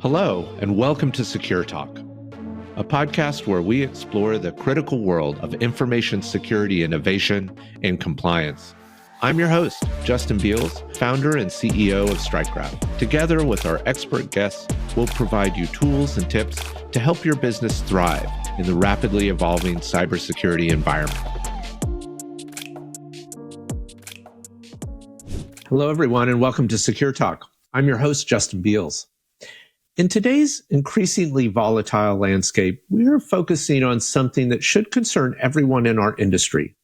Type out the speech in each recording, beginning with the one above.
Hello, and welcome to SecureTalk, a podcast where we explore the critical world of information security innovation and compliance. I'm your host, Justin Beals, founder and CEO of StrikeGraph. Together with our expert guests, we'll provide you tools and tips to help your business thrive in the rapidly evolving cybersecurity environment. Hello, everyone, and welcome to SecureTalk. I'm your host, Justin Beals. In today's increasingly volatile landscape, we are focusing on something that should concern everyone in our industry: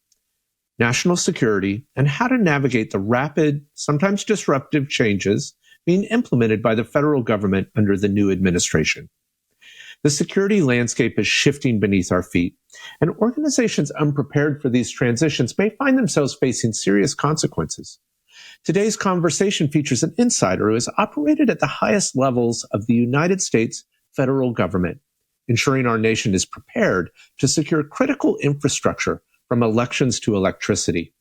national security and how to navigate the rapid, sometimes disruptive changes being implemented by the federal government under the new administration. The security landscape is shifting beneath our feet, and organizations unprepared for these transitions may find themselves facing serious consequences. Today's conversation features an insider who has operated at the highest levels of the United States federal government, ensuring our nation is prepared to secure critical infrastructure from elections to electricity.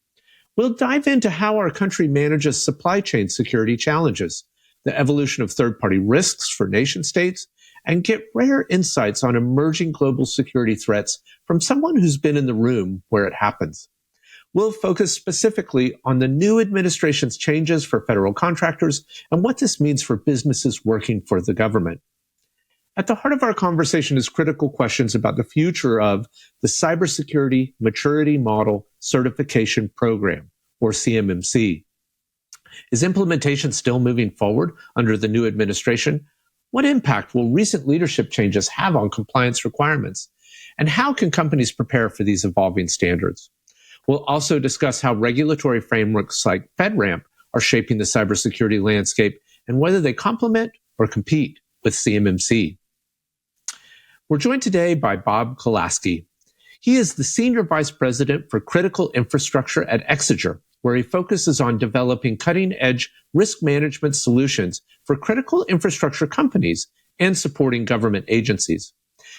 We'll dive into how our country manages supply chain security challenges, the evolution of third-party risks for nation states, and get rare insights on emerging global security threats from someone who's been in the room where it happens. We'll focus specifically on the new administration's changes for federal contractors and what this means for businesses working for the government. At the heart of our conversation is critical questions about the future of the Cybersecurity Maturity Model Certification Program, or CMMC. Is implementation still moving forward under the new administration? What impact will recent leadership changes have on compliance requirements? And how can companies prepare for these evolving standards? We'll also discuss how regulatory frameworks like FedRAMP are shaping the cybersecurity landscape and whether they complement or compete with CMMC. We're joined today by Bob Kolasky. He is the Senior Vice President for Critical Infrastructure at Exiger, where he focuses on developing cutting-edge risk management solutions for critical infrastructure companies and supporting government agencies.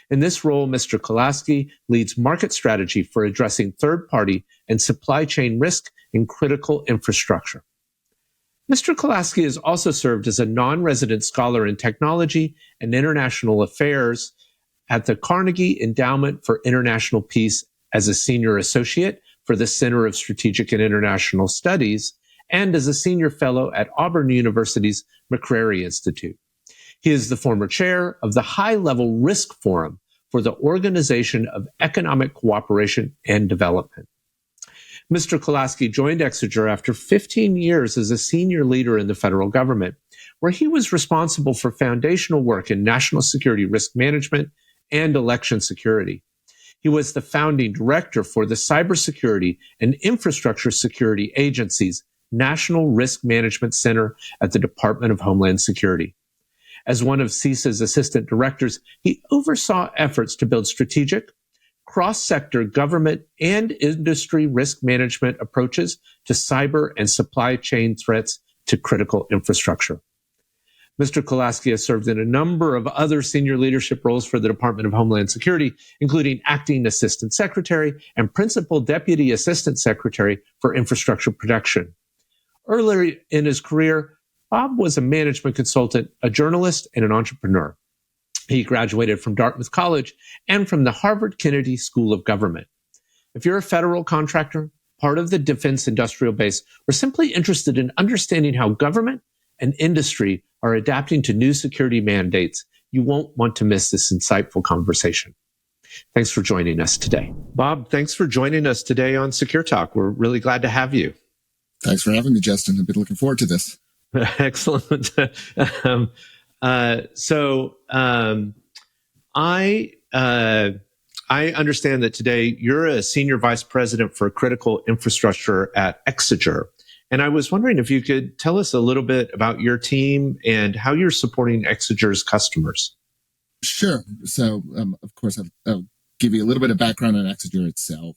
In this role, Mr. Kolasky leads market strategy for addressing third-party and supply chain risk in critical infrastructure. Mr. Kolasky has also served as a non-resident scholar in technology and international affairs at the Carnegie Endowment for International Peace as a senior associate for the Center of Strategic and International Studies and as a senior fellow at Auburn University's McCrary Institute. He is the former chair of the High-Level Risk Forum for the Organization of Economic Cooperation and Development. Mr. Kolasky joined Exiger after 15 years as a senior leader in the federal government, where he was responsible for foundational work in national security risk management and election security. He was the founding director for the Cybersecurity and Infrastructure Security Agency's National Risk Management Center at the Department of Homeland Security. As one of CISA's assistant directors, he oversaw efforts to build strategic, cross-sector government and industry risk management approaches to cyber and supply chain threats to critical infrastructure. Mr. Kolasky has served in a number of other senior leadership roles for the Department of Homeland Security, including acting assistant secretary and principal deputy assistant secretary for infrastructure protection. Earlier in his career, Bob was a management consultant, a journalist, and an entrepreneur. He graduated from Dartmouth College and from the Harvard Kennedy School of Government. If you're a federal contractor, part of the defense industrial base, or simply interested in understanding how government and industry are adapting to new security mandates, you won't want to miss this insightful conversation. Thanks for joining us today. Bob, thanks for joining us today on SecureTalk. We're really glad to have you. Thanks for having me, Justin. I've been looking forward to this. Excellent. I understand that today you're a senior vice president for critical infrastructure at Exiger. And I was wondering if you could tell us a little bit about your team and how you're supporting Exiger's customers. Sure. So, of course, I'll give you a little bit of background on Exiger itself.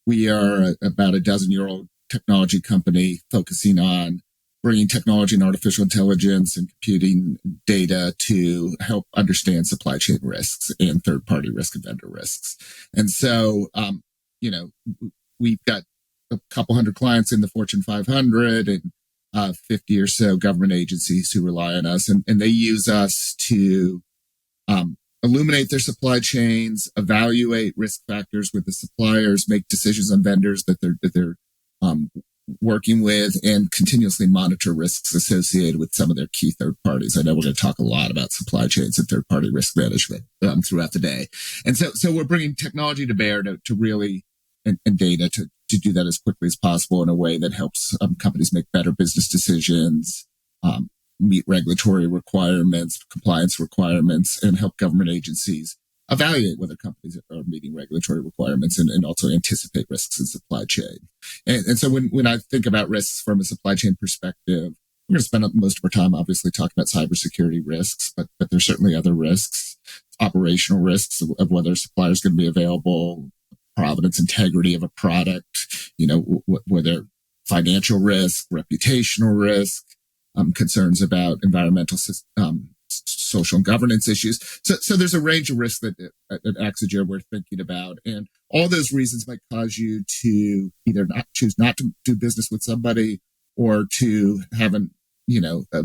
We are about a dozen-year-old technology company focusing on bringing technology and artificial intelligence and computing data to help understand supply chain risks and third-party risk and vendor risks. And so, we've got a couple hundred clients in the Fortune 500 and 50 or so government agencies who rely on us, and they use us to illuminate their supply chains, evaluate risk factors with the suppliers, make decisions on vendors that they're working with, and continuously monitor risks associated with some of their key third parties. I know we're going to talk a lot about supply chains and third party risk management throughout the day. And so we're bringing technology to bear to really, and data to do that as quickly as possible in a way that helps companies make better business decisions, meet regulatory requirements, compliance requirements, and help government agencies evaluate whether companies are meeting regulatory requirements and also anticipate risks in supply chain. And so when I think about risks from a supply chain perspective, we're going to spend most of our time obviously talking about cybersecurity risks, but there's certainly other risks, operational risks of whether a supplier is going to be available, provenance, integrity of a product, whether financial risk, reputational risk, concerns about environmental, social and governance issues. So there's a range of risks that at Exiger we're thinking about. And all those reasons might cause you to either choose not to do business with somebody or to have a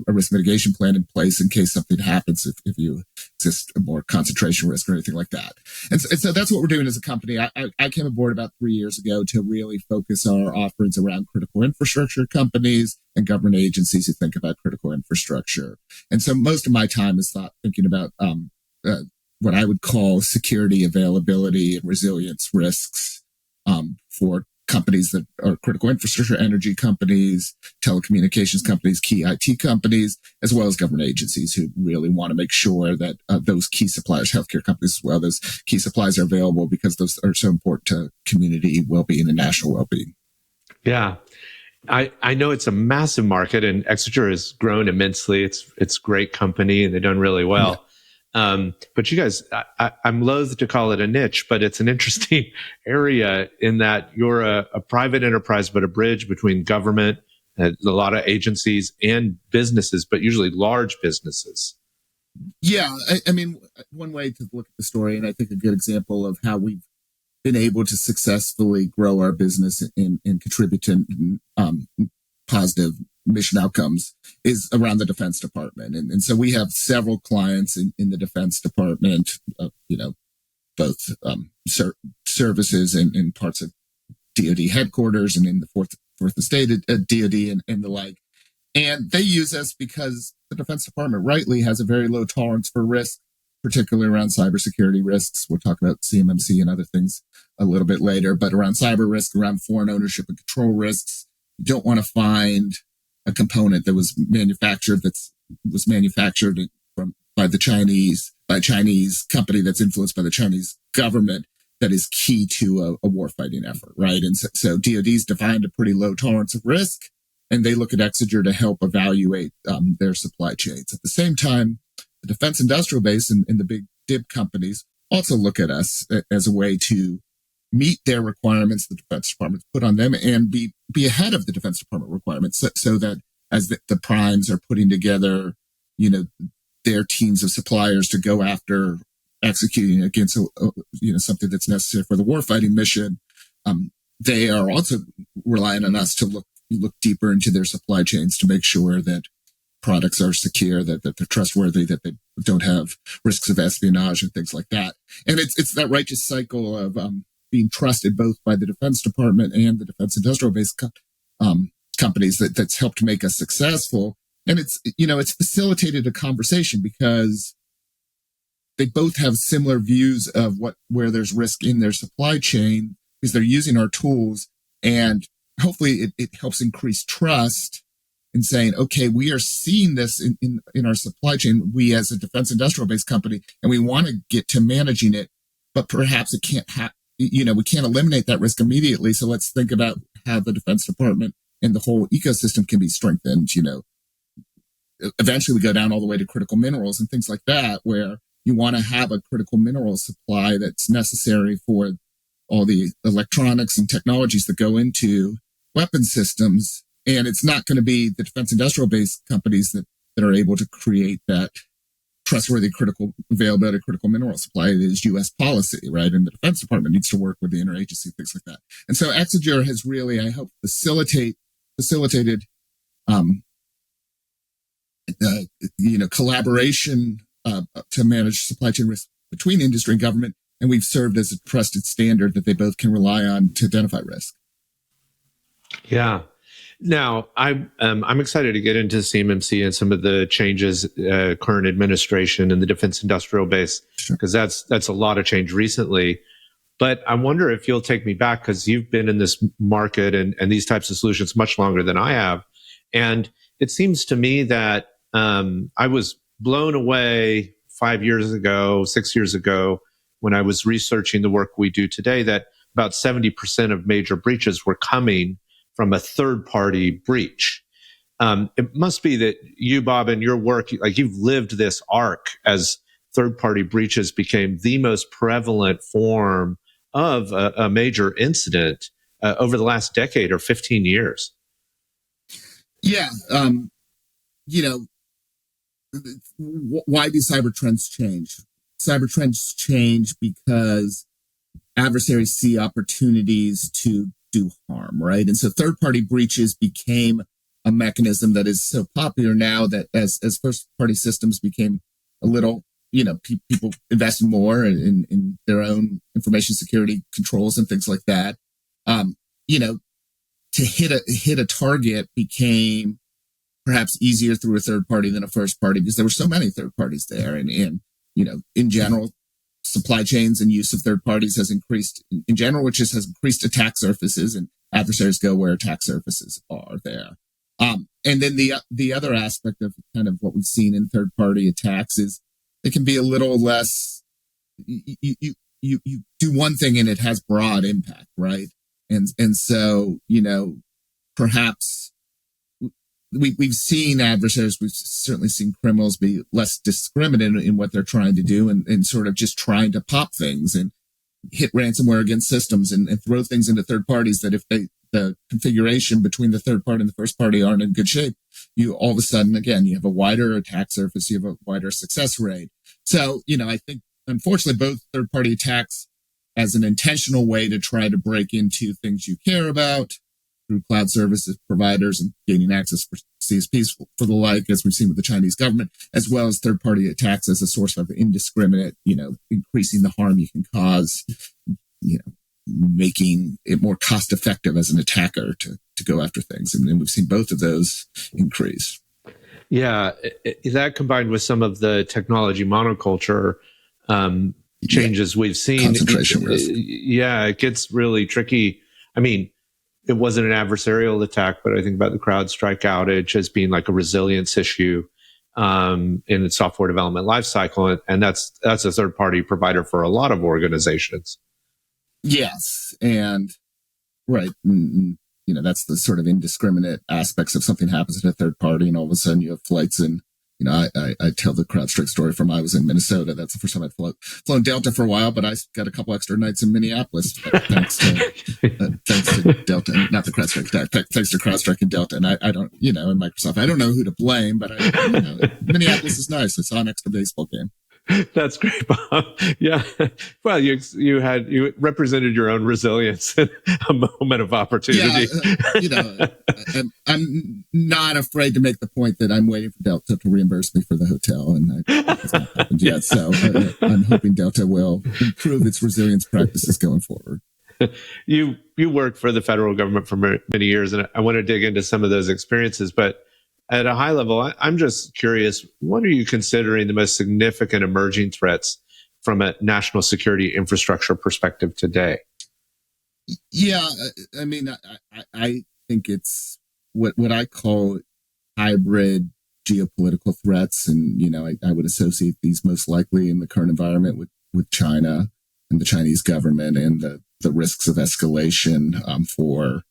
risk mitigation plan in place in case something happens if you exist a more concentration risk or anything like that. And so that's what we're doing as a company. I came aboard about 3 years ago to really focus our offerings around critical infrastructure companies and government agencies who think about critical infrastructure. And so most of my time is thinking about what I would call security, availability, and resilience risks for companies that are critical infrastructure, energy companies, telecommunications companies, key IT companies, as well as government agencies who really want to make sure that those key suppliers, healthcare companies as well, those key supplies are available because those are so important to community well-being and national well-being. Yeah. I know it's a massive market, and Exiger has grown immensely. It's a great company, and they've done really well. Yeah. But you guys, I'm loath to call it a niche, but it's an interesting area in that you're a private enterprise, but a bridge between government, a lot of agencies and businesses, but usually large businesses. Yeah. I mean, one way to look at the story, and I think a good example of how we've been able to successfully grow our business and contribute to positive mission outcomes is around the Defense Department. And so we have several clients in the Defense Department, both services and parts of DOD headquarters and in the fourth estate at DOD and the like. And they use us because the Defense Department rightly has a very low tolerance for risk, particularly around cybersecurity risks. We'll talk about CMMC and other things a little bit later, but around cyber risk, around foreign ownership and control risks, you don't want to find a component that was manufactured by a Chinese company that's influenced by the Chinese government that is key to a warfighting effort, right? And so DOD's defined a pretty low tolerance of risk, and they look at Exiger to help evaluate their supply chains. At the same time, the defense industrial base and the big DIB companies also look at us as a way to meet their requirements the Defense Department put on them and be ahead of the Defense Department requirements so that as the primes are putting together, their teams of suppliers to go after executing against, something that's necessary for the warfighting mission, they are also relying on us to look deeper into their supply chains to make sure that products are secure, that they're trustworthy, that they don't have risks of espionage and things like that. And it's that righteous cycle of being trusted both by the Defense Department and the defense industrial base companies that's helped make us successful. And it's facilitated a conversation because they both have similar views of where there's risk in their supply chain because they're using our tools, and hopefully it helps increase trust in saying, okay, we are seeing this in our supply chain, we as a defense industrial base company, and we want to get to managing it, but perhaps it can't we can't eliminate that risk immediately. So let's think about how the Defense Department and the whole ecosystem can be strengthened. Eventually we go down all the way to critical minerals and things like that, where you want to have a critical mineral supply that's necessary for all the electronics and technologies that go into weapon systems. And it's not going to be the defense industrial base companies that are able to create that trustworthy critical availability, critical mineral supply. It is U.S. policy, right? And the Defense Department needs to work with the interagency, things like that. And so Exiger has really, I hope, facilitated um, collaboration to manage supply chain risk between industry and government, and we've served as a trusted standard that they both can rely on to identify risk. Yeah. Now, I'm excited to get into CMMC and some of the changes, current administration and the defense industrial base, because that's a lot of change recently. But I wonder if you'll take me back, because you've been in this market and these types of solutions much longer than I have. And it seems to me that I was blown away 5 years ago, 6 years ago, when I was researching the work we do today, that about 70% of major breaches were coming from a third-party breach. It must be that you, Bob, and your work, like you've lived this arc as third-party breaches became the most prevalent form of a major incident over the last decade or 15 years. Yeah. Why do cyber trends change? Cyber trends change because adversaries see opportunities to do harm, right? And so third-party breaches became a mechanism that is so popular now that as first-party systems became a little, people invested more in their own information security controls and things like that. To hit a target became perhaps easier through a third party than a first party because there were so many third parties there. And in general, supply chains and use of third parties has increased in general, which has increased attack surfaces, and adversaries go where attack surfaces are there. And then the other aspect of kind of what we've seen in third party attacks is it can be a little less, you do one thing and it has broad impact, right? And so, perhaps we've seen adversaries, we've certainly seen criminals be less discriminate in what they're trying to do and sort of just trying to pop things and hit ransomware against systems and throw things into third parties that if the configuration between the third party and the first party aren't in good shape, you all of a sudden, again, you have a wider attack surface, you have a wider success rate. So, I think unfortunately both third party attacks as an intentional way to try to break into things you care about through cloud services providers and gaining access for CSPs for the like, as we've seen with the Chinese government, as well as third-party attacks as a source of indiscriminate, increasing the harm you can cause, making it more cost-effective as an attacker to go after things. And we've seen both of those increase. Yeah, that combined with some of the technology monoculture changes we've seen. Concentration risk. Yeah, it gets really tricky. I mean, it wasn't an adversarial attack, but I think about the CrowdStrike outage as being like a resilience issue in the software development lifecycle, and that's a third-party provider for a lot of organizations. Yes, and right, that's the sort of indiscriminate aspects of something happens at a third party, and all of a sudden you have flights in. I tell the CrowdStrike story from I was in Minnesota. That's the first time I'd flown Delta for a while, but I got a couple extra nights in Minneapolis thanks to Delta, not the CrowdStrike attack, thanks to CrowdStrike and Delta. And I don't, in Microsoft, I don't know who to blame, but Minneapolis is nice. I saw an extra baseball game. That's great, Bob. Yeah. Well, you represented your own resilience in a moment of opportunity. Yeah, I'm not afraid to make the point that I'm waiting for Delta to reimburse me for the hotel, and that's not happened yet. So I'm hoping Delta will improve its resilience practices going forward. You worked for the federal government for many years, and I want to dig into some of those experiences, but at a high level, I'm just curious, what are you considering the most significant emerging threats from a national security infrastructure perspective today? Yeah, I mean, I think it's what I call hybrid geopolitical threats. And, I would associate these most likely in the current environment with China and the Chinese government and the risks of escalation for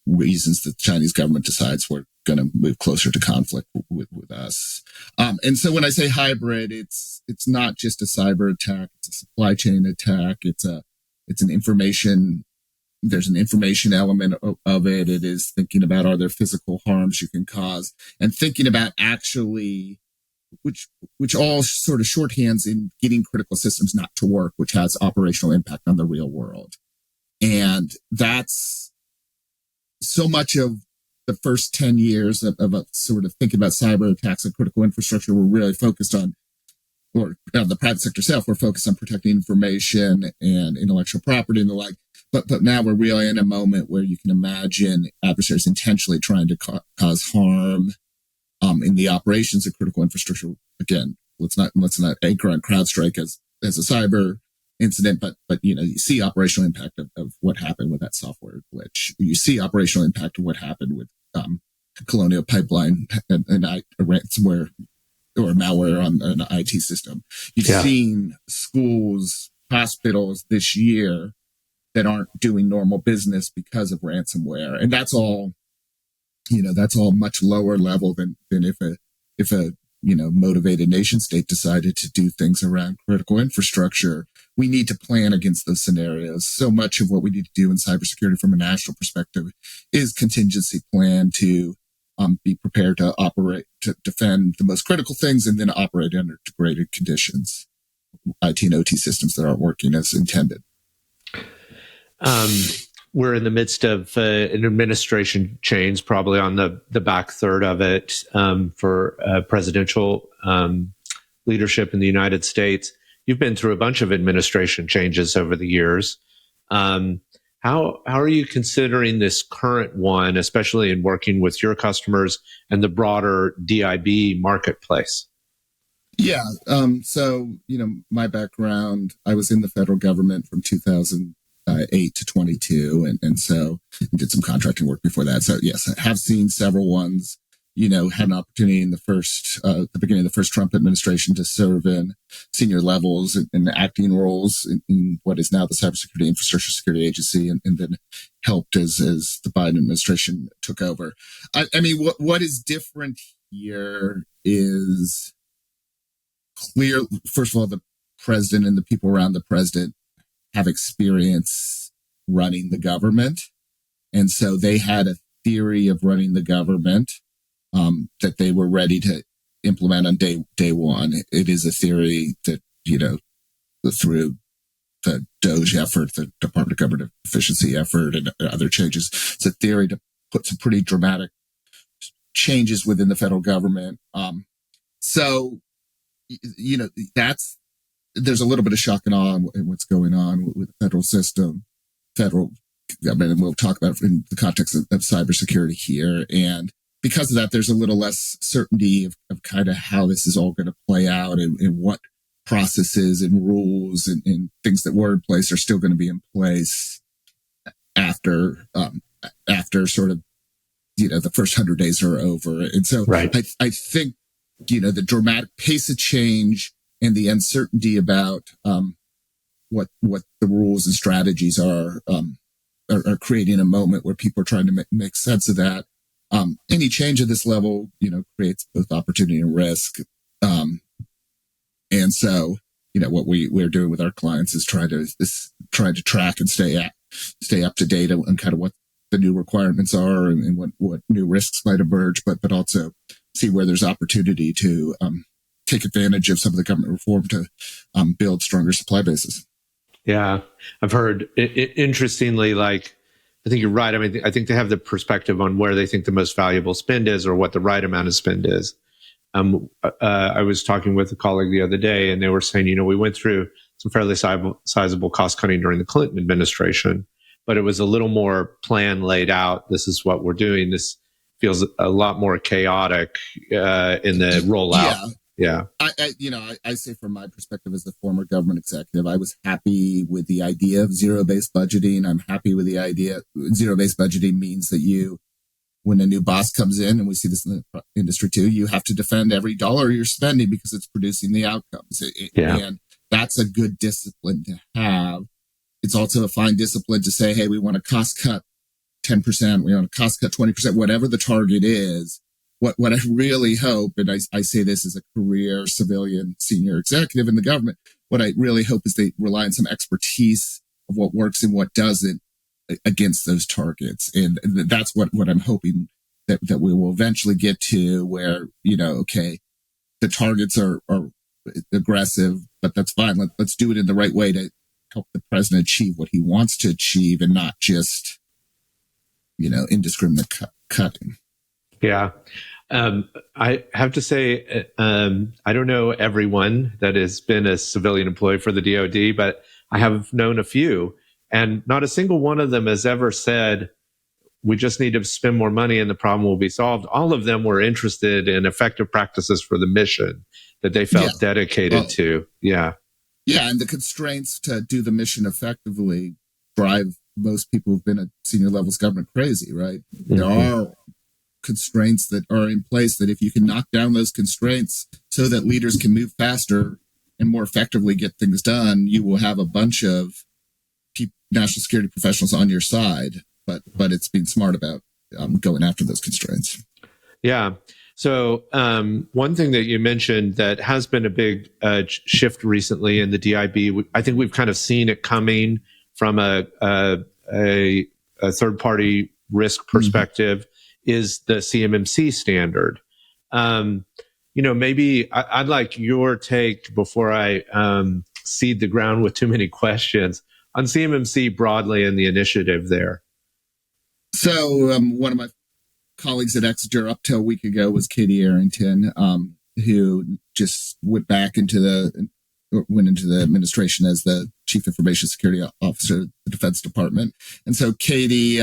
reasons that the Chinese government decides we're going to move closer to conflict with us. And so when I say hybrid, it's not just a cyber attack, it's a supply chain attack. It's an information, there's an information element of it. It is thinking about, are there physical harms you can cause, and thinking about actually, which all sort of shorthands in getting critical systems not to work, which has operational impact on the real world. And that's so much of the first 10 years of sort of thinking about cyber attacks and critical infrastructure were really focused on, or the private sector itself, we're focused on protecting information and intellectual property and the like. But now we're really in a moment where you can imagine adversaries intentionally trying to cause harm in the operations of critical infrastructure. Again, let's not anchor on CrowdStrike as a cyber incident, but you see operational impact of what happened with that software glitch. You see operational impact of what happened with Colonial Pipeline and ransomware or malware on an IT system. You've seen schools, hospitals this year that aren't doing normal business because of ransomware, and that's all much lower level than if a motivated nation state decided to do things around critical infrastructure. We need to plan against those scenarios. So much of what we need to do in cybersecurity from a national perspective is contingency plan to be prepared to operate, to defend the most critical things and then operate under degraded conditions, IT and OT systems that aren't working as intended. We're in the midst of an administration change, probably on the back third of it, for presidential leadership in the United States. You've been through a bunch of administration changes over the years. How are you considering this current one, especially in working with your customers and the broader DIB marketplace? Yeah. So, my background, I was in the federal government from 2008 to 22. And so did some contracting work before that. So yes, I have seen several ones, had an opportunity in the beginning of the first Trump administration to serve in senior levels and acting roles in what is now the Cybersecurity Infrastructure Security Agency, and then helped as the Biden administration took over. I mean, what is different here is clear. First of all, the president and the people around the president have experience running the government. And so they had a theory of running the government that they were ready to implement on day one. It is a theory that, through the DOGE effort, the Department of Government Efficiency effort, and other changes, it's a theory to put some pretty dramatic changes within the federal government. So, there's a little bit of shock and awe in what's going on with the federal system, and we'll talk about it in the context of cybersecurity here. And because of that, there's a little less certainty of kind of how this is all going to play out and what processes and rules and things that were in place are still going to be in place after sort of, the first 100 days are over. And so right. I think, the dramatic pace of change and the uncertainty about what the rules and strategies are creating a moment where people are trying to make sense of that. Any change at this level, creates both opportunity and risk. And so, what we're doing with our clients is trying to track and stay up to date on kind of what the new requirements are and what new risks might emerge, but also see where there's opportunity to take advantage of some of the government reform to build stronger supply bases. Yeah, I've heard interestingly, I think you're right. I mean, I think they have the perspective on where they think the most valuable spend is or what the right amount of spend is. I was talking with a colleague the other day, and they were saying, we went through some fairly sizable cost cutting during the Clinton administration, but it was a little more plan laid out. This is what we're doing. This feels a lot more chaotic in the rollout. Yeah. I say from my perspective as the former government executive, I was happy with the idea of zero-based budgeting. I'm happy with the idea. Zero-based budgeting means that when a new boss comes in, and we see this in the industry too, you have to defend every dollar you're spending because it's producing the outcomes. And that's a good discipline to have. It's also a fine discipline to say, hey, we want to cost cut 10%. We want to cost cut 20%, whatever the target is. What I really hope, and I say this as a career civilian senior executive in the government, what I really hope is they rely on some expertise of what works and what doesn't against those targets. And that's what I'm hoping that we will eventually get to where, okay, the targets are aggressive, but that's fine. Let's do it in the right way to help the president achieve what he wants to achieve and not just, indiscriminate cutting. Yeah. I have to say, I don't know everyone that has been a civilian employee for the DoD, but I have known a few, and not a single one of them has ever said, we just need to spend more money and the problem will be solved. All of them were interested in effective practices for the mission that they felt dedicated to. Yeah. Yeah. And the constraints to do the mission effectively drive most people who've been at senior levels government crazy, right? Mm-hmm. There are constraints that are in place that if you can knock down those constraints so that leaders can move faster and more effectively get things done, you will have a bunch of national security professionals on your side. But it's being smart about going after those constraints. Yeah. So one thing that you mentioned that has been a big shift recently in the DIB, I think we've kind of seen it coming from a third-party risk perspective, is the CMMC standard. Maybe I'd like your take before I seed the ground with too many questions on CMMC broadly and the initiative there. So one of my colleagues at Exiger up till a week ago was Katie Arrington, who just went into the administration as the Chief Information Security Officer of the Defense Department. And so Katie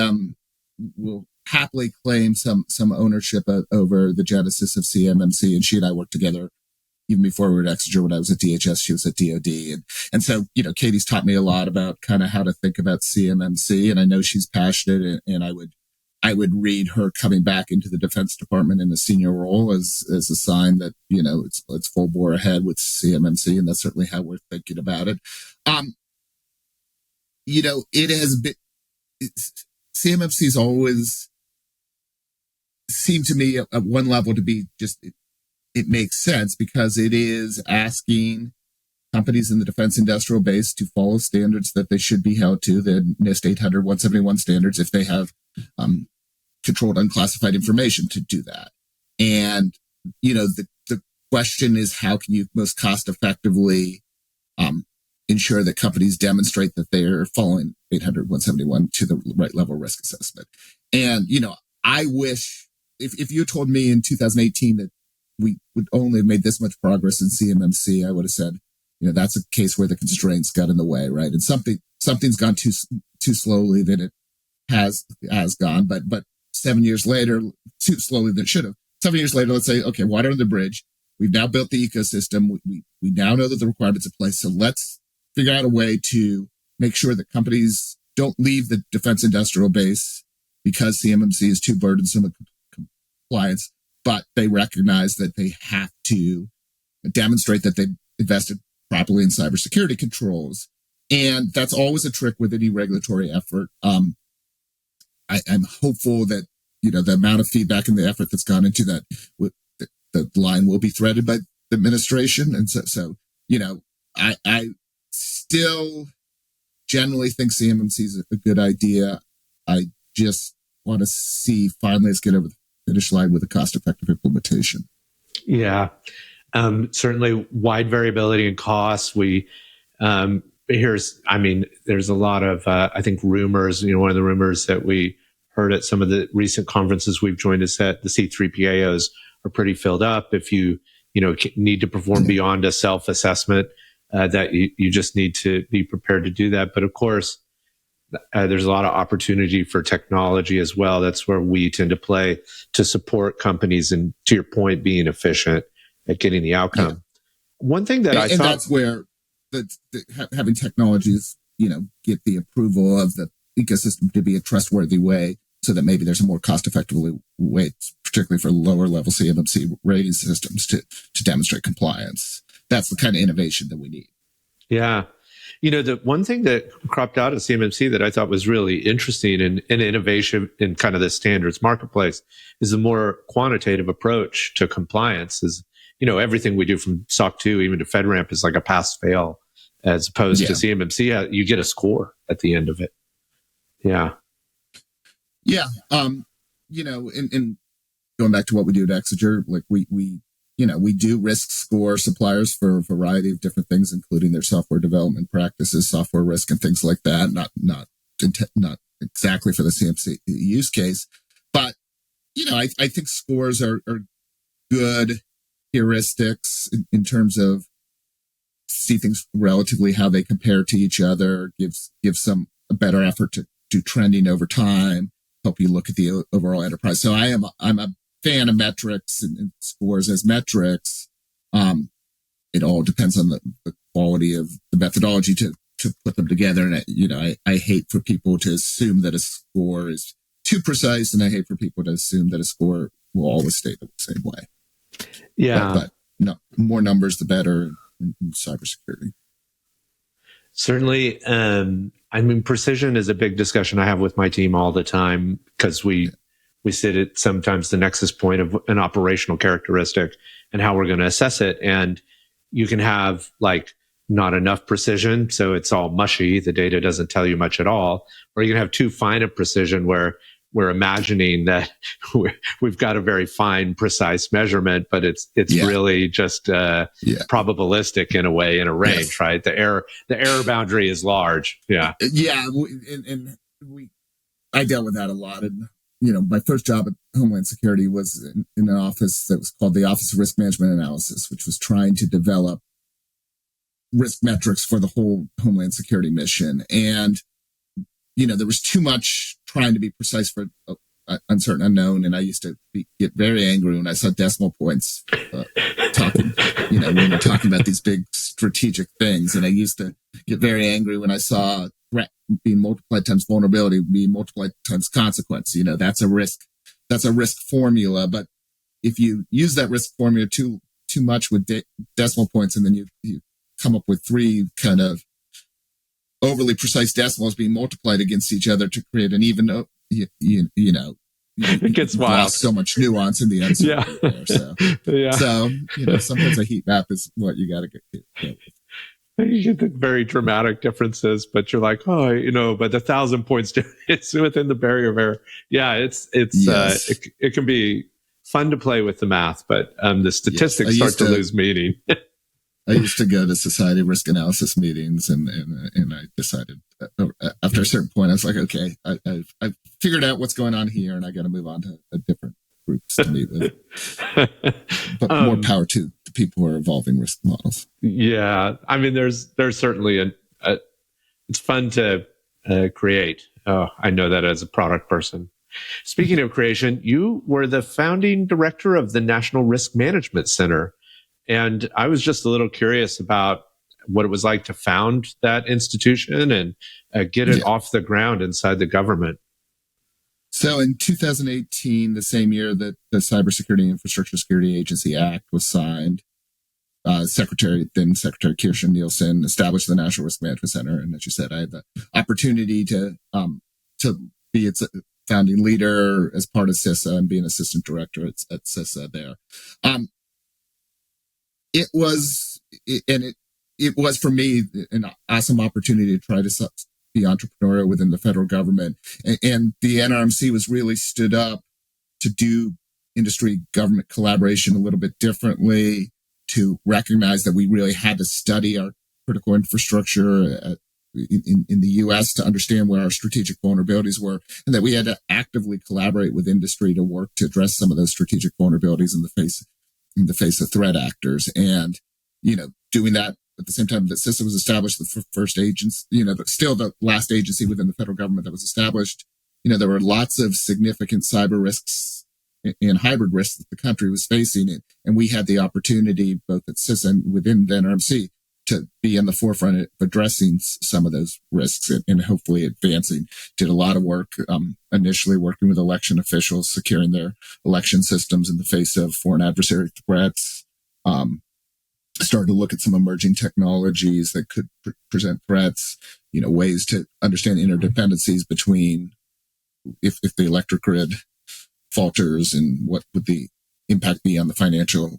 will happily claim some ownership over the genesis of CMMC. And she and I worked together even before we were at Exiger. When I was at DHS, she was at DOD. And so, Katie's taught me a lot about kind of how to think about CMMC. And I know she's passionate, and I would read her coming back into the Defense Department in a senior role as a sign that, it's full bore ahead with CMMC. And that's certainly how we're thinking about it. It has been, CMMC's always seemed to me at one level to be just, it makes sense because it is asking companies in the defense industrial base to follow standards that they should be held to, the NIST 800-171 standards, if they have controlled unclassified information to do that. And, the question is, how can you most cost effectively ensure that companies demonstrate that they are following 800-171 to the right level of risk assessment? And, I wish if you told me in 2018 that we would only have made this much progress in CMMC, I would have said, that's a case where the constraints got in the way, right? And something's gone too slowly than it has gone, but 7 years later, too slowly than it should have. 7 years later, let's say, okay, water under the bridge. We've now built the ecosystem. We now know that the requirements are in place. So let's figure out a way to make sure that companies don't leave the defense industrial base because CMMC is too burdensome with compliance, but they recognize that they have to demonstrate that they've invested properly in cybersecurity controls. And that's always a trick with any regulatory effort. I'm hopeful that, the amount of feedback and the effort that's gone into that, the line will be threaded by the administration. And so I still generally think CMMC is a good idea. I just want to see finally let's get over the finish line with a cost-effective implementation. Yeah. Certainly wide variability in costs. There's a lot of, I think, rumors. One of the rumors that we heard at some of the recent conferences we've joined is that the C3PAOs are pretty filled up. If you need to perform beyond a self-assessment, that you just need to be prepared to do that. But of course, there's a lot of opportunity for technology as well. That's where we tend to play to support companies and, to your point, being efficient at getting the outcome. Yeah. One thing that I thought, that's where having technologies, get the approval of the ecosystem to be a trustworthy way, so that maybe there's a more cost-effective way, particularly for lower level CMMC rating systems, to demonstrate compliance. That's the kind of innovation that we need. Yeah. The one thing that cropped out of CMMC that I thought was really interesting and innovation in kind of the standards marketplace is a more quantitative approach to compliance. Is, everything we do from SOC 2 even to FedRAMP is like a pass-fail, as opposed to CMMC. You get a score at the end of it. Yeah. Yeah. And going back to what we do at Exiger, like we do risk score suppliers for a variety of different things, including their software development practices, software risk, and things like that. Not exactly for the CMMC use case, but I think scores are good heuristics in terms of see things relatively how they compare to each other, gives some a better effort to do trending over time, help you look at the overall enterprise. So I'm a fan of metrics and scores as metrics. It all depends on the quality of the methodology to put them together. And I hate for people to assume that a score is too precise, and I hate for people to assume that a score will always stay the same way. Yeah. But no, more numbers, the better in cybersecurity. Certainly. Precision is a big discussion I have with my team all the time, because we sit at sometimes the nexus point of an operational characteristic and how we're going to assess it. And you can have not enough precision, so it's all mushy. The data doesn't tell you much at all. Or you can have too fine a precision where we're imagining that we've got a very fine, precise measurement, but it's really just probabilistic in a way, in a range, right? The error boundary is large. Yeah. Yeah. I dealt with that a lot. And, my first job at Homeland Security was in an office that was called the Office of Risk Management Analysis, which was trying to develop risk metrics for the whole Homeland Security mission. And, there was too much trying to be precise for uncertain unknown. And I used to get very angry when I saw decimal points talking, when we're talking about these big strategic things. And I used to get very angry when I saw threat being multiplied times vulnerability being multiplied times consequence. That's a risk formula. But if you use that risk formula too much with decimal points, and then you come up with three kind of overly precise decimals being multiplied against each other to create an even, it gets wild. Lost so much nuance in the uncertainty there. So, sometimes a heat map is what you got to get. You get the very dramatic differences, but you're like, but the 1,000 points, it's within the barrier of error. Yeah, it can be fun to play with the math, but the statistics start to lose meaning. I used to go to society risk analysis meetings, and I decided after a certain point, I was like, okay, I've figured out what's going on here, and I got to move on to a different groups to meet with. But more power to the people who are evolving risk models. Yeah, there's certainly it's fun to create. Oh, I know that as a product person. Speaking of creation, you were the founding director of the National Risk Management Center. And I was just a little curious about what it was like to found that institution and get it off the ground inside the government. So in 2018, the same year that the Cybersecurity and Infrastructure Security Agency Act was signed, then Secretary Kirstjen Nielsen established the National Risk Management Center. And as you said, I had the opportunity to be its founding leader as part of CISA and be an assistant director at CISA there. It was for me an awesome opportunity to try to be entrepreneurial within the federal government. And the NRMC was really stood up to do industry government collaboration a little bit differently, to recognize that we really had to study our critical infrastructure in the U.S. to understand where our strategic vulnerabilities were, and that we had to actively collaborate with industry to work to address some of those strategic vulnerabilities in the face of threat actors. And, doing that at the same time that CISA was established, the first agency, but still the last agency within the federal government that was established, there were lots of significant cyber risks and hybrid risks that the country was facing. And we had the opportunity, both at CISA and within the NRMC, to be in the forefront of addressing some of those risks and hopefully advancing. Did a lot of work, initially working with election officials, securing their election systems in the face of foreign adversary threats. Started to look at some emerging technologies that could present threats, ways to understand interdependencies between if the electric grid falters, and what would the impact be on the financial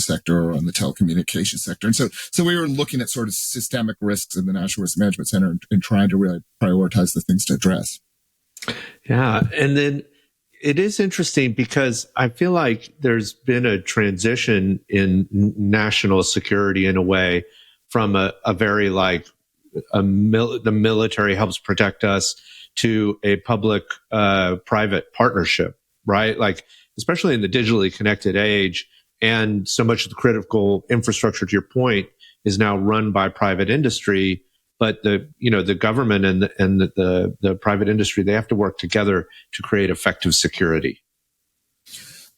sector or on the telecommunications sector. And so we were looking at sort of systemic risks in the National Risk Management Center and trying to really prioritize the things to address. Yeah. And then it is interesting because I feel like there's been a transition in national security in a way from a very the military helps protect us to a public private partnership right? Like, especially in the digitally connected age, and so much of the critical infrastructure, to your point, is now run by private industry. But the government and the private industry, they have to work together to create effective security.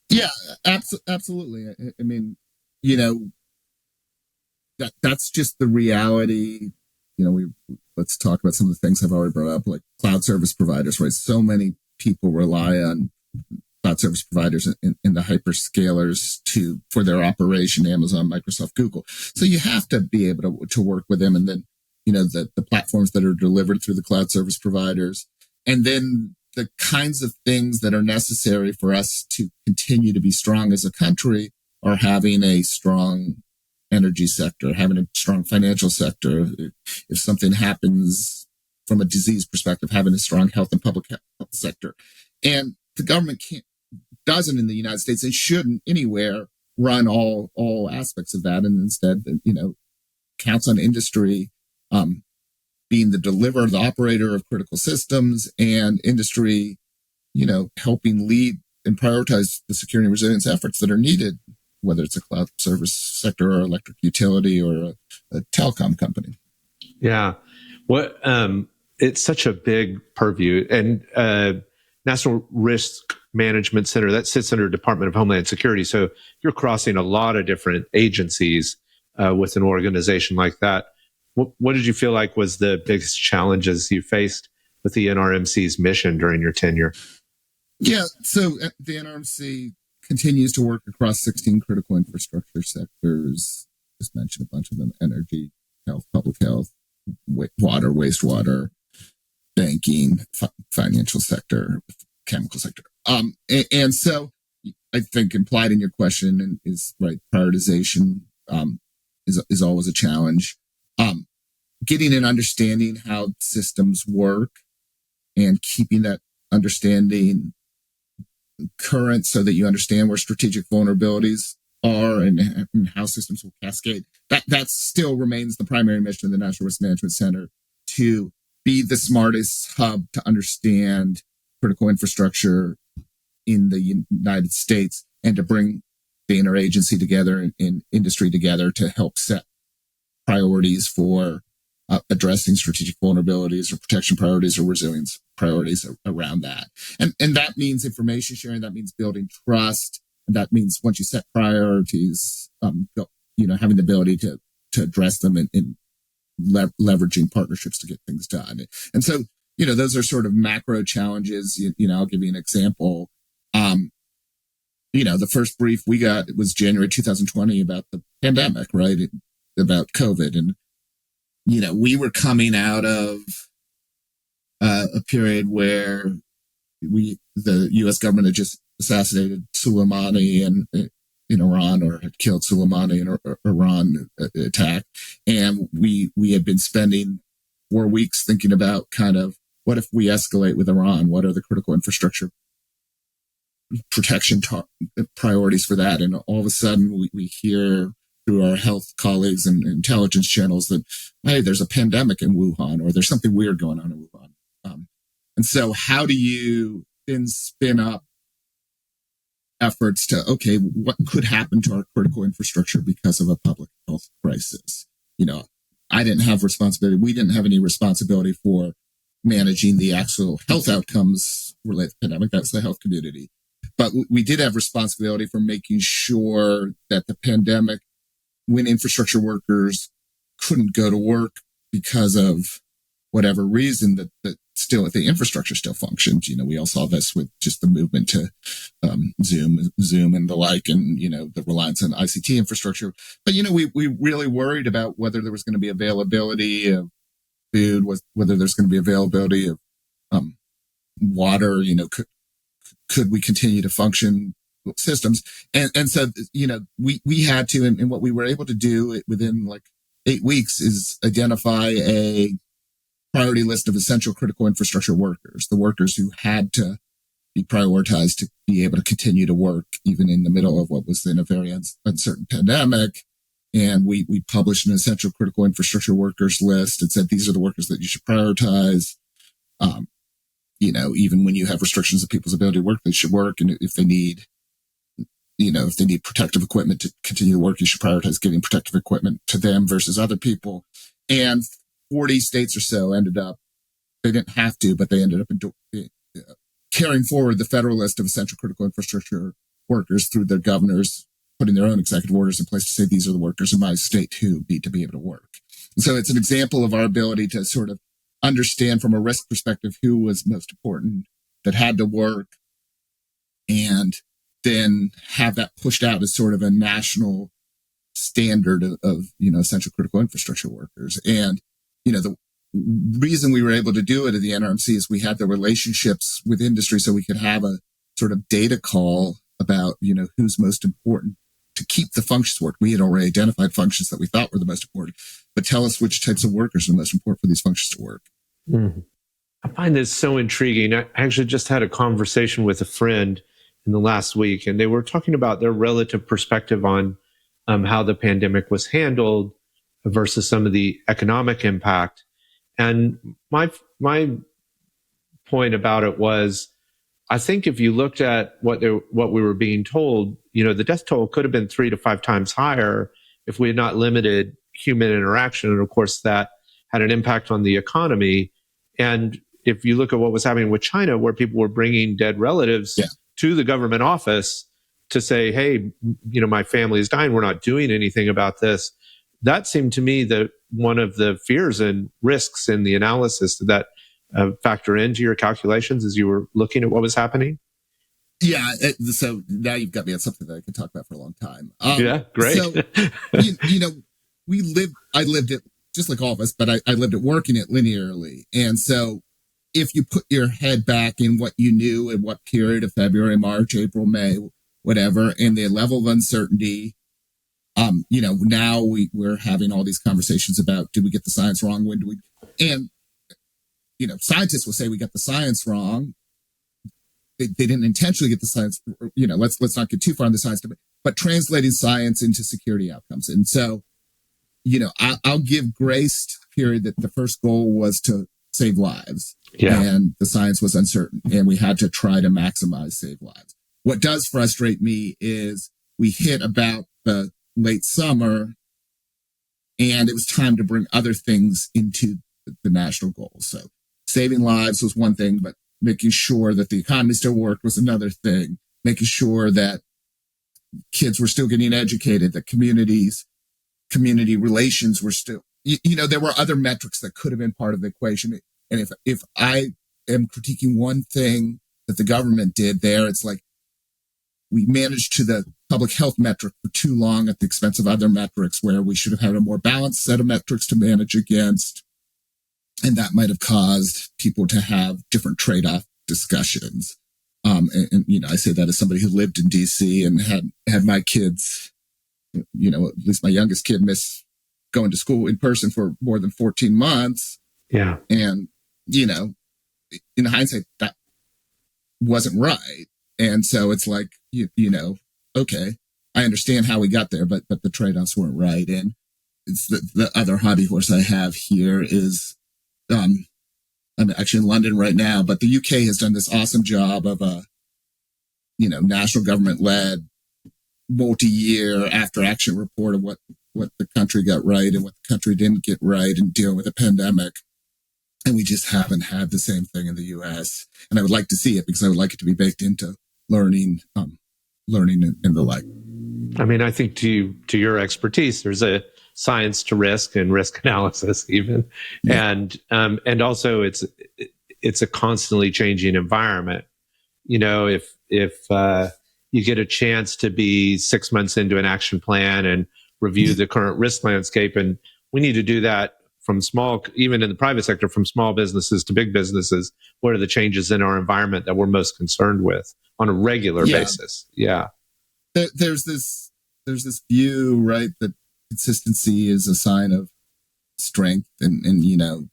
Yeah, absolutely. I mean, that's just the reality. Let's talk about some of the things I've already brought up, like cloud service providers, right? So many people rely on cloud service providers in the hyperscalers for their operation, Amazon, Microsoft, Google. So you have to be able to work with them. And then, the platforms that are delivered through the cloud service providers. And then the kinds of things that are necessary for us to continue to be strong as a country are having a strong energy sector, having a strong financial sector. If something happens from a disease perspective, having a strong health and public health sector. And the government doesn't in the United States, and shouldn't anywhere run all aspects of that. And instead, counts on industry, being the deliverer, the operator of critical systems, and industry, helping lead and prioritize the security and resilience efforts that are needed, whether it's a cloud service sector or electric utility or a telecom company. Yeah. It's such a big purview. And National Risk Management Center, that sits under Department of Homeland Security. So you're crossing a lot of different agencies with an organization like that. What did you feel like was the biggest challenges you faced with the NRMC's mission during your tenure? Yeah, so the NRMC continues to work across 16 critical infrastructure sectors. Just mentioned a bunch of them: energy, health, public health, water, wastewater, banking, financial sector, chemical sector. And so I think implied in your question is right, prioritization is always a challenge. Getting an understanding how systems work and keeping that understanding current so that you understand where strategic vulnerabilities are and how systems will cascade. That still remains the primary mission of the National Risk Management Center, to be the smartest hub to understand critical infrastructure in the United States, and to bring the interagency together and industry together to help set priorities for addressing strategic vulnerabilities or protection priorities or resilience priorities around that. And that means information sharing. That means building trust. And that means once you set priorities, having the ability to address them and leveraging partnerships to get things done. And so, those are sort of macro challenges. I'll give you an example. The first brief we got was January 2020 about the pandemic, right? About COVID. And, we were coming out of a period where the U.S. government had just assassinated Soleimani in Iran, or had killed Soleimani in Iran attack. And we had been spending 4 weeks thinking about kind of, what if we escalate with Iran? What are the critical infrastructure protection priorities for that? And all of a sudden we hear through our health colleagues and intelligence channels that, hey, there's a pandemic in Wuhan, or there's something weird going on in Wuhan. And so how do you then spin up efforts to, okay, what could happen to our critical infrastructure because of a public health crisis? I didn't have responsibility. We didn't have any responsibility for managing the actual health outcomes related to the pandemic. That's the health community. But we did have responsibility for making sure that the pandemic, when infrastructure workers couldn't go to work because of whatever reason, that still the infrastructure still functioned. We all saw this with just the movement to Zoom and the like, and the reliance on ICT infrastructure. But we really worried about whether there was going to be availability of food, whether there's going to be availability of water. Could we continue to function systems? And so we had to, and what we were able to do within like 8 weeks is identify a priority list of essential critical infrastructure workers, the workers who had to be prioritized to be able to continue to work even in the middle of what was then a very uncertain pandemic. And we published an essential critical infrastructure workers list and said, these are the workers that you should prioritize. even when you have restrictions of people's ability to work, they should work. And if they need protective equipment to continue to work, you should prioritize getting protective equipment to them versus other people. And 40 states or so they didn't have to, but they ended up carrying forward the federal list of essential critical infrastructure workers through their governors, putting their own executive orders in place to say, these are the workers in my state who need to be able to work. And so it's an example of our ability to sort of understand from a risk perspective who was most important that had to work, and then have that pushed out as sort of a national standard of essential critical infrastructure workers. And, the reason we were able to do it at the NRMC is we had the relationships with industry, so we could have a sort of data call about, who's most important to keep the functions work. We had already identified functions that we thought were the most important, but tell us which types of workers are the most important for these functions to work. Mm. I find this so intriguing. I actually just had a conversation with a friend in the last week, and they were talking about their relative perspective on how the pandemic was handled versus some of the economic impact. And my point about it was, I think if you looked at what we were being told, the death toll could have been 3 to 5 times higher if we had not limited human interaction. And of course, that had an impact on the economy. And if you look at what was happening with China, where people were bringing dead relatives to the government office to say, hey, my family is dying, we're not doing anything about this. That seemed to me that one of the fears and risks in the analysis. Did that factor into your calculations as you were looking at what was happening? Yeah. So now you've got me on something that I can talk about for a long time. Yeah, great. So, I lived it just like all of us, but I lived it working it linearly. And so if you put your head back in what you knew in what period of February, March, April, May, whatever, and the level of uncertainty, now we're having all these conversations about, did we get the science wrong? When do we? And, scientists will say we got the science wrong. They didn't intentionally get the science, let's not get too far in the science debate, but translating science into security outcomes. And so, I'll give grace to the period that the first goal was to save lives. Yeah. And the science was uncertain, and we had to try to maximize save lives. What does frustrate me is we hit about the late summer, and it was time to bring other things into the national goals. So saving lives was one thing, but making sure that the economy still worked was another thing. Making sure that kids were still getting educated, that community relations were still, there were other metrics that could have been part of the equation. And if I am critiquing one thing that the government did there, it's like we managed to the public health metric for too long at the expense of other metrics, where we should have had a more balanced set of metrics to manage against. And that might have caused people to have different trade-off discussions. And I say that as somebody who lived in DC and had my kids, at least my youngest kid, miss going to school in person for more than 14 months. Yeah. And, in hindsight, that wasn't right. And so it's like, okay, I understand how we got there, but the trade-offs weren't right. And it's the other hobby horse I have here is, I'm actually in London right now, but the UK has done this awesome job of a, national government-led multi-year after action report of what the country got right and what the country didn't get right in dealing with a pandemic. And we just haven't had the same thing in the US. And I would like to see it, because I would like it to be baked into learning and the like. I mean, I think to your expertise, there's a science to risk and risk analysis even. Yeah. And also it's a constantly changing environment. If you get a chance to be 6 months into an action plan and review the current risk landscape, and we need to do that from even in the private sector, from small businesses to big businesses. What are the changes in our environment that we're most concerned with on a regular basis? Yeah. There's this view, right, that consistency is a sign of strength, and then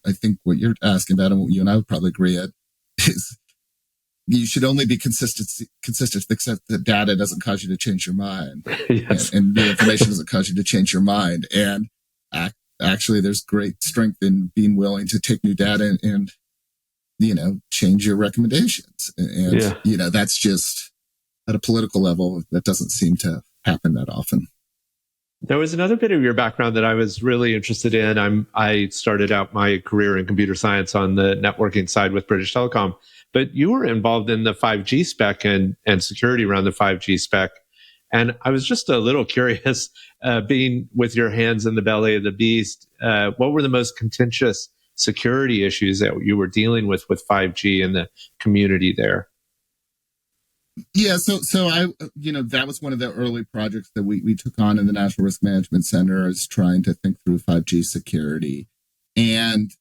I think what you're asking about, and what you and I would probably agree at, is you should only be consistent except the data doesn't cause you to change your mind. Yes. and the information doesn't cause you to change your mind. And actually there's great strength in being willing to take new data and change your recommendations. And, that's just at a political level, that doesn't seem to happen that often. There was another bit of your background that I was really interested in. I started out my career in computer science on the networking side with British Telecom, but you were involved in the 5G spec and security around the 5G spec. And I was just a little curious, being with your hands in the belly of the beast, what were the most contentious security issues that you were dealing with 5G in the community there? Yeah, so I, that was one of the early projects that we took on in the National Risk Management Center, is trying to think through 5G security. And,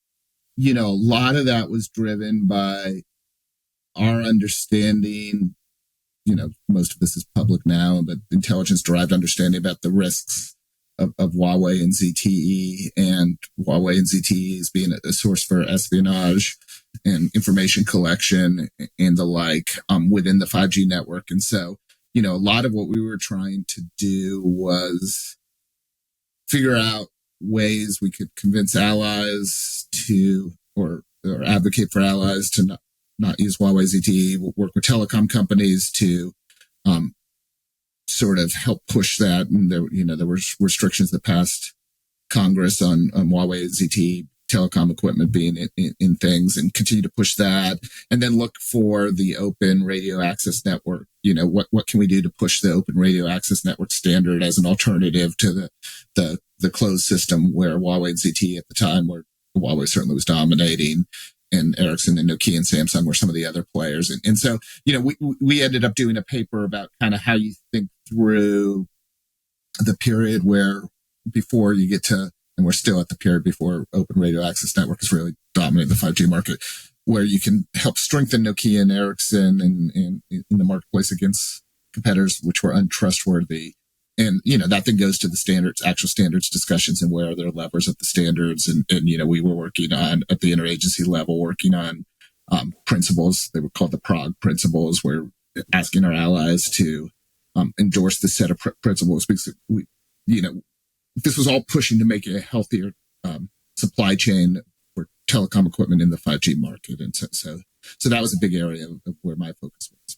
a lot of that was driven by our understanding, most of this is public now, but intelligence-derived understanding about the risks of Huawei and ZTE, and Huawei and ZTE is being a source for espionage and information collection and the like within the 5G network. And so, a lot of what we were trying to do was figure out ways we could convince allies to, or advocate for allies to not use Huawei ZTE, work with telecom companies to sort of help push that. And there were restrictions that passed Congress on Huawei ZTE telecom equipment being in things, and continue to push that. And then look for the open radio access network. What can we do to push the open radio access network standard as an alternative to the closed system where Huawei and ZTE at the time, where Huawei certainly was dominating, and Ericsson and Nokia and Samsung were some of the other players. And so, we ended up doing a paper about kind of how you think through the period where before you get to, and we're still at the period before open radio access network is really dominating the 5G market, where you can help strengthen Nokia and Ericsson and in the marketplace against competitors which were untrustworthy. And, that then goes to the standards, actual standards discussions, and where are there levers at the standards. And we were working on, at the interagency level, working on principles. They were called the Prague principles, where asking our allies to endorse this set of principles, because this was all pushing to make a healthier supply chain for telecom equipment in the 5G market. And so that was a big area of where my focus was.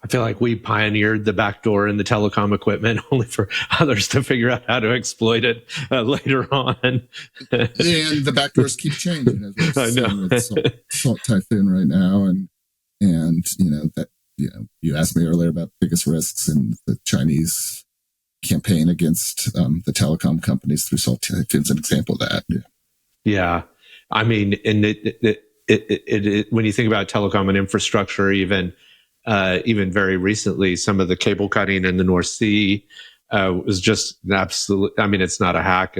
I feel like we pioneered the backdoor in the telecom equipment, only for others to figure out how to exploit it later on. And the backdoors keep changing, as we're seeing with Salt Typhoon right now. And you asked me earlier about biggest risks in the Chinese campaign against the telecom companies through Salt Typhoon's an example of that. Yeah. I mean, and when you think about telecom and infrastructure, even very recently, some of the cable cutting in the North Sea was just an absolute. I mean, it's not a hack,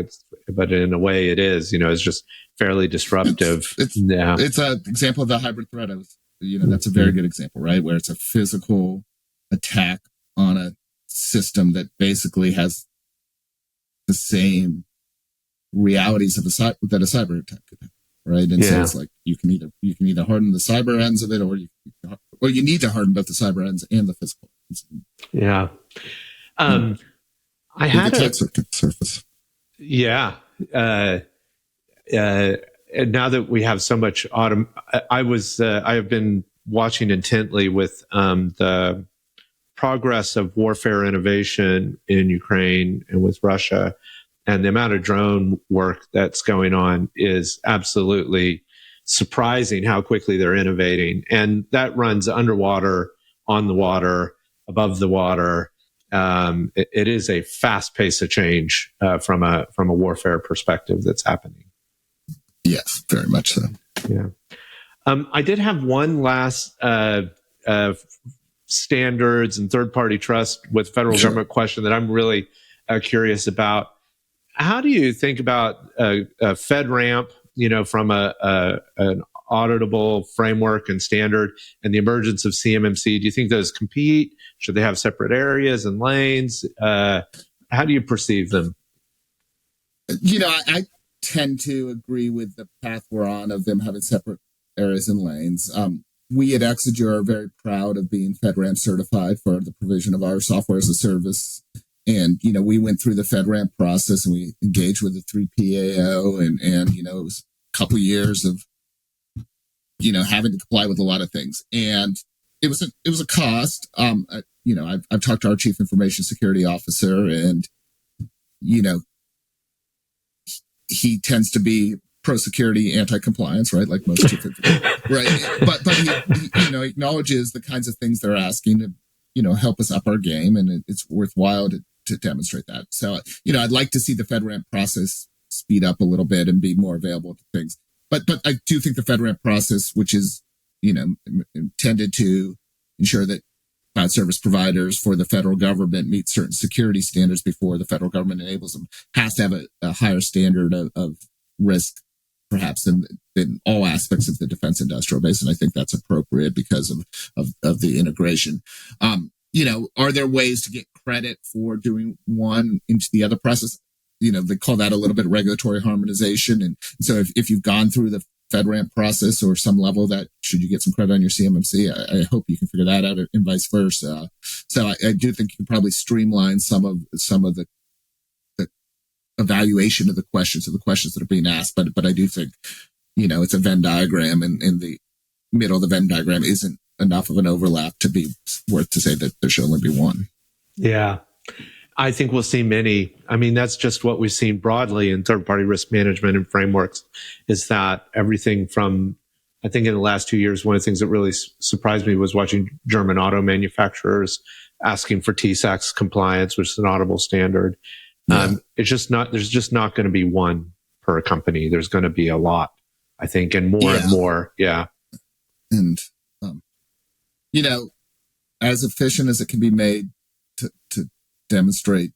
but in a way, it is. It's just fairly disruptive. It's an example of the hybrid threat. That's a very good example, right? Where it's a physical attack on a system that basically has the same realities of that a cyber attack could have. Right. And so it's like you can either harden the cyber ends of it, or you need to harden both the cyber ends and the physical ends. Yeah. I had a surface. Yeah. And now that we have so much I have been watching intently with the progress of warfare innovation in Ukraine and with Russia. And the amount of drone work that's going on is absolutely surprising how quickly they're innovating. And that runs underwater, on the water, above the water. It is a fast pace of change from a warfare perspective that's happening. Yes, very much so. Yeah. I did have one last standards and third-party trust with federal government question that I'm really curious about. How do you think about FedRAMP, from an auditable framework and standard, and the emergence of CMMC? Do you think those compete? Should they have separate areas and lanes? How do you perceive them? I tend to agree with the path we're on of them having separate areas and lanes. We at Exiger are very proud of being FedRAMP certified for the provision of our software as a service. And, we went through the FedRAMP process, and we engaged with the 3PAO, and it was a couple years of having to comply with a lot of things. And it was a cost. I've talked to our chief information security officer, and, he tends to be pro-security, anti-compliance, right? Like most chief right? But he acknowledges the kinds of things they're asking to, help us up our game, and it's worthwhile to demonstrate that. So, I'd like to see the FedRAMP process speed up a little bit and be more available to things. But I do think the FedRAMP process, which is, intended to ensure that cloud service providers for the federal government meet certain security standards before the federal government enables them, has to have a higher standard of risk, perhaps, in all aspects of the defense industrial base. And I think that's appropriate because of the integration. Are there ways to get credit for doing one into the other process? They call that a little bit of regulatory harmonization. And so if you've gone through the FedRAMP process or some level, that should you get some credit on your CMMC, I hope you can figure that out, and vice versa. So I do think you can probably streamline some of the evaluation of the questions that are being asked. But I do think, it's a Venn diagram, and in the middle of the Venn diagram isn't enough of an overlap to be worth to say that there should only be one. Yeah. I think we'll see many. I mean, that's just what we've seen broadly in third-party risk management and frameworks, is that everything from, I think in the last 2 years, one of the things that really surprised me was watching German auto manufacturers asking for TSAX compliance, which is an audible standard. Yeah. There's just not going to be one per company. There's going to be a lot, I think, and more and more. Yeah. And, as efficient as it can be made to demonstrate,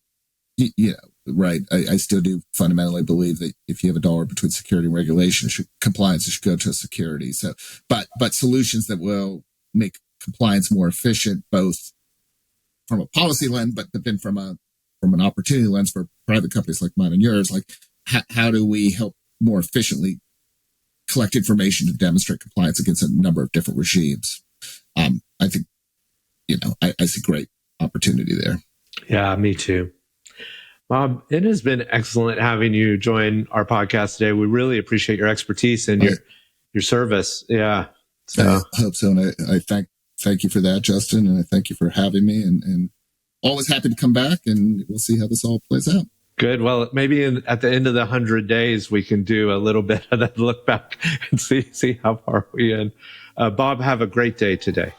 right. I still do fundamentally believe that if you have a dollar between security and regulation, compliance should go to security. So, but solutions that will make compliance more efficient, both from a policy lens, but then from an opportunity lens for private companies like mine and yours, like how do we help more efficiently collect information to demonstrate compliance against a number of different regimes? I think, I see great opportunity there. Yeah, me too. Bob, it has been excellent having you join our podcast today. We really appreciate your expertise and your service. Yeah. So I hope so. And I thank you for that, Justin. And I thank you for having me, and always happy to come back, and we'll see how this all plays out. Good. Well, maybe at the end of the 100 days, we can do a little bit of that look back and see how far we in. Bob, have a great day today.